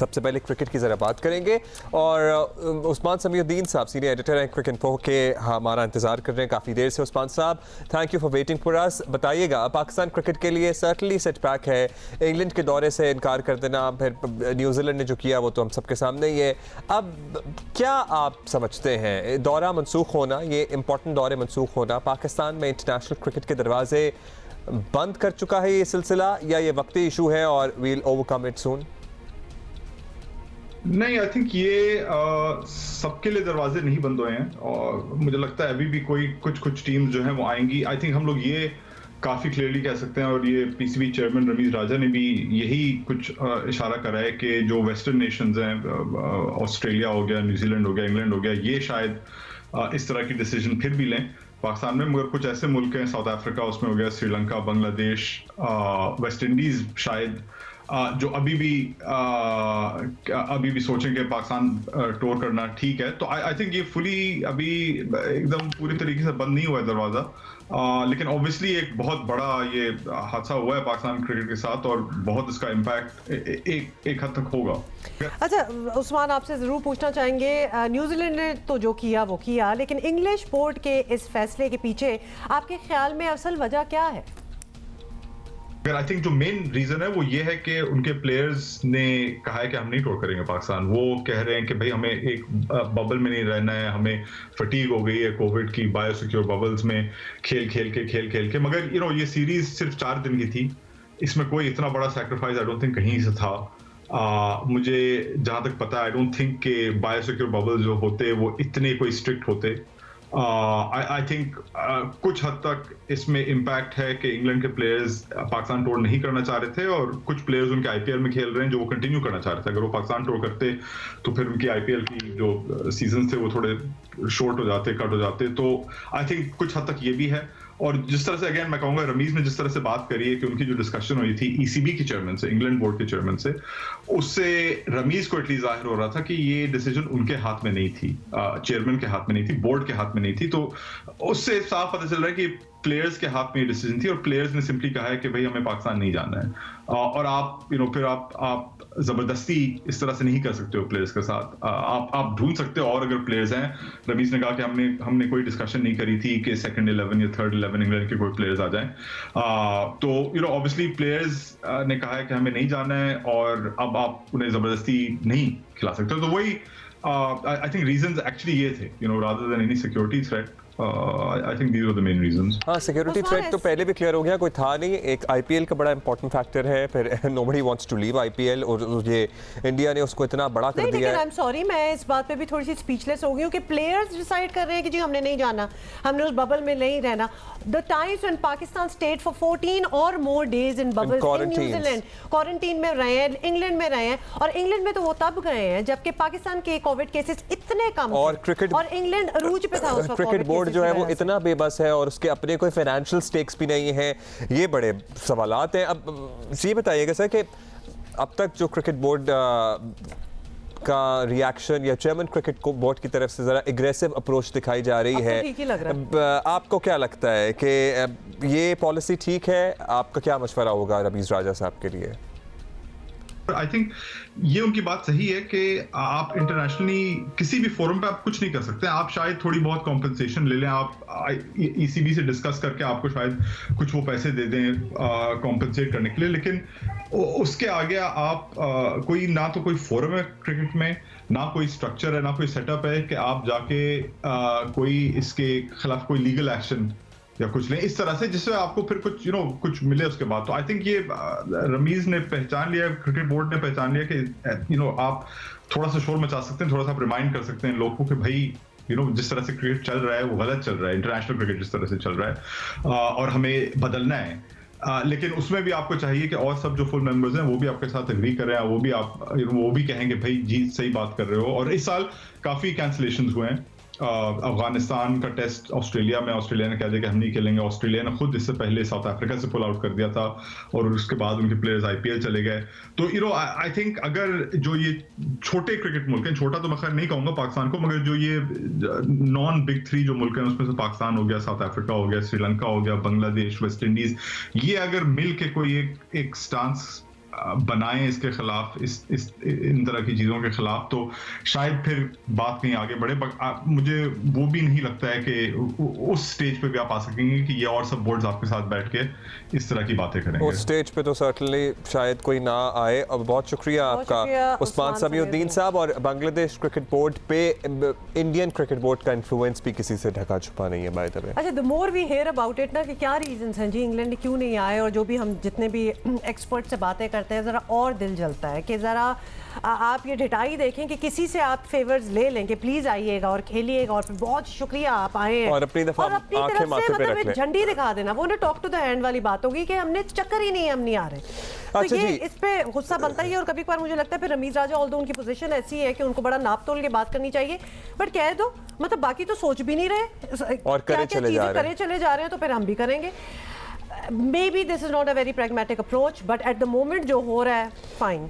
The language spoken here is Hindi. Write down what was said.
सबसे पहले क्रिकेट की ज़रा बात करेंगे और उस्मान समीउद्दीन साहब सीनियर एडिटर हैं क्रिक इन्फो के, हमारा इंतज़ार कर रहे हैं काफ़ी देर से। उस्मान साहब, thank you for waiting for us. बताइएगा, पाकिस्तान क्रिकेट के लिए सर्टनली सेटबैक है, इंग्लैंड के दौरे से इनकार कर देना, फिर न्यूजीलैंड ने जो किया वो तो हम सबके सामने ही है। अब क्या आप समझते हैं दौरा मनसूख होना, ये इंपॉर्टेंट दौरे मनसूख होना पाकिस्तान में इंटरनेशनल क्रिकेट के दरवाजे बंद कर चुका है ये सिलसिला, या ये वक्ती इशू है और वील ओवरकम इट सून? नहीं, आई थिंक ये सबके लिए दरवाजे नहीं बंद हुए हैं और मुझे लगता है अभी भी कोई कुछ टीम्स जो हैं वो आएंगी। आई थिंक हम लोग ये काफ़ी क्लियरली कह सकते हैं और ये पीसीबी चेयरमैन रमीज राजा ने भी यही कुछ इशारा करा है कि जो वेस्टर्न नेशंस हैं, ऑस्ट्रेलिया हो गया, न्यूजीलैंड हो गया, इंग्लैंड हो गया, ये शायद इस तरह की डिसीजन फिर भी लें पाकिस्तान में। मगर कुछ ऐसे मुल्क हैं, साउथ अफ्रीका उसमें हो गया, श्रीलंका, बांग्लादेश, वेस्ट इंडीज शायद, जो अभी भी सोचें कि पाकिस्तान टूर करना ठीक है। तो आई थिंक ये फुली अभी एकदम पूरी तरीके से बंद नहीं हुआ है दरवाजा, लेकिन ऑब्वियसली एक बहुत बड़ा ये हादसा हुआ है पाकिस्तान क्रिकेट के साथ और बहुत इसका इम्पैक्ट एक हद तक होगा। अच्छा उस्मान, आपसे ज़रूर पूछना चाहेंगे, न्यूजीलैंड ने तो जो किया वो किया, लेकिन इंग्लिश बोर्ड के इस फैसले के पीछे आपके ख्याल में असल वजह क्या है? आई थिंक जो मेन रीजन है वो ये है कि उनके प्लेयर्स ने कहा है कि हम नहीं टूर करेंगे पाकिस्तान। वो कह रहे हैं कि भाई हमें एक बबल में नहीं रहना है, हमें फटीग हो गई है कोविड की बायोसिक्योर बबल्स में खेल के। मगर ये सीरीज सिर्फ 4 दिन की थी, इसमें कोई इतना बड़ा सैक्रिफाइस आई डोंट थिंक कहीं से था। मुझे जहां तक पता है आई डोंट थिंक के बायोसिक्योर बबल्स जो होते वो इतने कोई स्ट्रिक्ट होते। आई थिंक कुछ हद तक इसमें इम्पैक्ट है कि इंग्लैंड के प्लेयर्स पाकिस्तान टूर नहीं करना चाह रहे थे और कुछ प्लेयर्स उनके आईपीएल में खेल रहे हैं जो वो कंटिन्यू करना चाह रहे थे। अगर वो पाकिस्तान टूर करते तो फिर उनकी आईपीएल की जो सीजन थे वो थोड़े शॉर्ट हो जाते, कट हो जाते। तो आई थिंक कुछ हद तक ये भी है। और जिस तरह से अगेन मैं कहूंगा रमीज ने जिस तरह से बात करी है कि उनकी जो डिस्कशन हुई थी ईसीबी के चेयरमैन से, इंग्लैंड बोर्ड के चेयरमैन से, उससे रमीज को एटलीस्ट जाहिर हो रहा था कि ये डिसीजन उनके हाथ में नहीं थी, चेयरमैन के हाथ में नहीं थी, बोर्ड के हाथ में नहीं थी। तो उससे साफ पता चल रहा है कि प्लेयर्स के हाथ में ये डिसीजन थी और प्लेयर्स ने सिंपली कहा है कि भाई हमें पाकिस्तान नहीं जाना है। और आप फिर आप जबरदस्ती इस तरह से नहीं कर सकते हो प्लेयर्स के साथ। आप ढूंढ सकते हो और अगर प्लेयर्स हैं, रमीज ने कहा कि हमने कोई डिस्कशन नहीं करी थी कि सेकंड 11 या थर्ड 11 इंग्लैंड के कोई प्लेयर्स आ जाएं। तो ऑब्वियसली प्लेयर्स ने कहा है कि हमें नहीं जाना है और अब आप उन्हें जबरदस्ती नहीं खिला सकते। तो वही आई थिंक रीजंस एक्चुअली ये थे, rather than any security threat. I think these were the main reasons. हाँ, सिक्योरिटी थ्रेट तो पहले भी क्लियर हो गया, कोई था नहीं। एक आईपीएल का बड़ा इंपॉर्टेंट फैक्टर है, फिर nobody wants to leave IPL और ये इंडिया ने उसको इतना बड़ा कर दिया है। आई एम सॉरी, मैं इस बात पे भी थोड़ी सी स्पीचलेस हो गई हूँ कि प्लेयर्स डिसाइड कर रहे हैं कि जी हमने नहीं जाना, हमने उस बबल में नहीं रहना। The times when Pakistan state for 14 और more days in bubbles in New Zealand, quarantine में रहे हैं, इंग्लैंड में रहे हैं, और इंग्लैंड में तो वो तब गए हैं जबकि पाकिस्तान के कोविड केसेस इतने कम और इंग्लैंड अरूज पे था उस वक्त। क्रिकेट बोर्ड जो है वो इतना बेबस है और उसके अपने कोई फाइनेंशियल स्टेक्स भी नहीं है। ये बड़े सवालात हैं। अब ये बताइएगा सर कि अब तक जो क्रिकेट बोर्ड का रिएक्शन या चेयरमैन क्रिकेट बोर्ड की तरफ से जरा एग्रेसिव अप्रोच दिखाई जा रही है, ठीक ही लग रहा है। आपको क्या लगता है कि ये पॉलिसी ठीक है? आपका क्या मशवरा होगा रमीज राजा साहब के लिए? आई थिंक ये उनकी बात सही है कि आप इंटरनेशनली किसी भी फोरम पे आप कुछ नहीं कर सकते। आप शायद थोड़ी बहुत कॉम्पनसेशन ले लें, आप ईसीबी से डिस्कस करके आपको शायद कुछ वो पैसे दे दें कॉम्पनसेट करने के लिए, लेकिन उसके आगे आप कोई ना तो कोई फोरम है क्रिकेट में, ना कोई स्ट्रक्चर है, ना कोई सेटअप है कि आप जाके कोई इसके खिलाफ कोई लीगल एक्शन या कुछ नहीं इस तरह से जिससे आपको फिर कुछ कुछ मिले उसके बाद। तो आई थिंक ये रमीज ने पहचान लिया, क्रिकेट बोर्ड ने पहचान लिया कि आप थोड़ा सा शोर मचा सकते हैं, थोड़ा सा आप रिमाइंड कर सकते हैं लोगों को कि भाई जिस तरह से क्रिकेट चल रहा है वो गलत चल रहा है, इंटरनेशनल क्रिकेट जिस तरह से चल रहा है और हमें बदलना है। लेकिन उसमें भी आपको चाहिए कि और सब जो फुल मेंबर्स हैं वो भी आपके साथ एग्री कर रहे हैं, वो भी कहेंगे भाई जी सही बात कर रहे हो। और इस साल काफी कैंसिलेशंस हुए हैं। अफगानिस्तान का टेस्ट ऑस्ट्रेलिया में, ऑस्ट्रेलिया ने कह दिया कि हम नहीं खेलेंगे। ऑस्ट्रेलिया ने खुद इससे पहले साउथ अफ्रीका से पुल आउट कर दिया था और उसके बाद उनके प्लेयर्स आईपीएल चले गए। तो आई थिंक अगर जो ये छोटे क्रिकेट मुल्क हैं, छोटा तो मैं खैर नहीं कहूंगा पाकिस्तान को, मगर जो ये नॉन बिग 3 जो मुल्क हैं उसमें से पाकिस्तान हो गया, साउथ अफ्रीका हो गया, श्रीलंका हो गया, बांग्लादेश, वेस्ट इंडीज, ये अगर मिल के कोई एक स्टांस बनाएं इसके खिलाफ, इन तरह की चीज़ों के खिलाफ, तो शायद फिर बात कहीं आगे बढ़े। मुझे वो भी नहीं लगता है कि उस स्टेज पे भी आप आ सकेंगे कि ये और सब बोर्ड्स आपके साथ बैठ के इस तरह की बातें करेंगे। उस स्टेज पे तो सर्टनली शायद कोई ना आए। और बहुत शुक्रिया आपका उस्मान समीउद्दीन साहब। और बांग्लादेश क्रिकेट बोर्ड पे इंडियन क्रिकेट बोर्ड का इन्फ्लुएंस भी किसी से ढका छुपा नहीं है, बाय द वे। अच्छा, the more we hear about it ना, कि क्या रीजंस हैं जी इंग्लैंड क्यों नहीं आए, और जो भी हम जितने भी एक्सपर्ट से बातें करते हैं, ज़रा और दिल जलता है कि ज़रा आप ये ढिठाई देखें कि किसी से आप फेवर्स ले लें कि प्लीज आइएगा और खेलिएगा, और फिर बहुत शुक्रिया आप आए हैं, और अपनी दफा आंखें माथे पे रख लें, झंडी दिखा देना। वो ना टॉक टू द हैंड वाली बात होगी कि हमने चक्कर ही नहीं है, हम नहीं आ रहे। अच्छा तो ये जी, इस पे गुस्सा बनता ही है। और कभी कभार मुझे लगता है फिर रमीज राजा, ऑल्दो उनकी पोजीशन ऐसी है कि उनको बड़ा नाप तोल के बात करनी चाहिए, बट कह दो, मतलब बाकी तो सोच भी नहीं रहे और करे चले जा रहे हैं, तो फिर हम भी करेंगे। Maybe this is not a very pragmatic approach, but at the moment जो हो रहा है, fine.